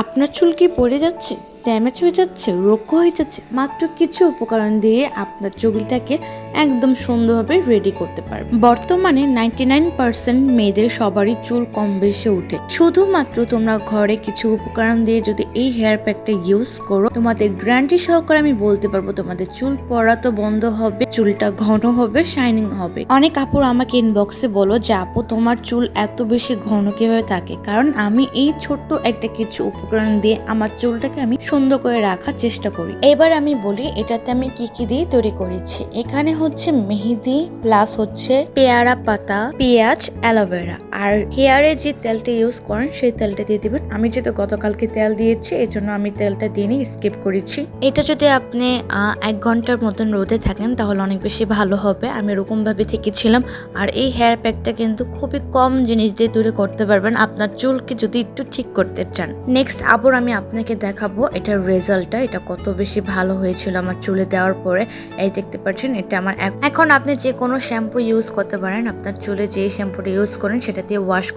আপনার চুল কি পড়ে যাচ্ছে, ড্যামেজ হয়ে যাচ্ছে, রোগ হয়ে যাচ্ছে? মাত্র কিছু উপকরণ দিয়ে আপনার চুলটাকে একদম সুন্দরভাবে রেডি করতে পারবে। বর্তমানে 99% মেয়েদের সবারই চুল কম বেশি উঠে। শুধুমাত্র তোমরা ঘরে কিছু উপকরণ দিয়ে যদি এই হেয়ার প্যাকটা ইউজ করো, তোমাদের গ্যারান্টি সহকারে আমি বলতে পারবো তোমাদের চুল পড়া তো বন্ধ হবে, চুলটা ঘন হবে, শাইনিং হবে। অনেক আপুর আমাকে ইনবক্সে বলো যে আপু তোমার চুল এত বেশি ঘন কিভাবে থাকে? কারণ আমি এই ছোট্ট একটা কিছু উপকরণ দিয়ে আমার চুলটাকে আমি সুন্দর করে রাখার চেষ্টা করি। এবার আমি বলি এটাতে আমি কি কি দিয়ে তৈরি করেছি। এখানে হচ্ছে মেহেদি, প্লাস হচ্ছে পেয়ারা পাতা, পেঁয়াজ, অ্যালোভেরা, আর হেয়ারে যে তেলটা ইউজ করেন সেই তেলটা দিয়ে দিবেন। আমি যেহেতু গতকালকে তেল দিয়েছি এই জন্য আমি তেলটা দিয়ে স্কিপ করেছি। এটা যদি আপনি 1 ঘন্টার মতন রোদে থাকেন তাহলে অনেক বেশি ভালো হবে। আমি এরকম ভাবে থেকেছিলাম। আর এই হেয়ার প্যাকটা কিন্তু খুবই কম জিনিস দিয়ে তৈরি করতে পারবেন আপনার চুলকে যদি একটু ঠিক করতে চান। নেক্সট আবার আমি আপনাকে দেখাবো এটার রেজাল্টটা, এটা কত বেশি ভালো হয়েছিল আমার চুলে দেওয়ার পরে। এই দেখতে পাচ্ছেন এটা আমার। এখন আপনি যে কোনো শ্যাম্পু ইউজ করতে পারেন, আপনার চুলে যে শ্যাম্পুটা ইউজ করেন সেটা দিয়ে ওয়াশ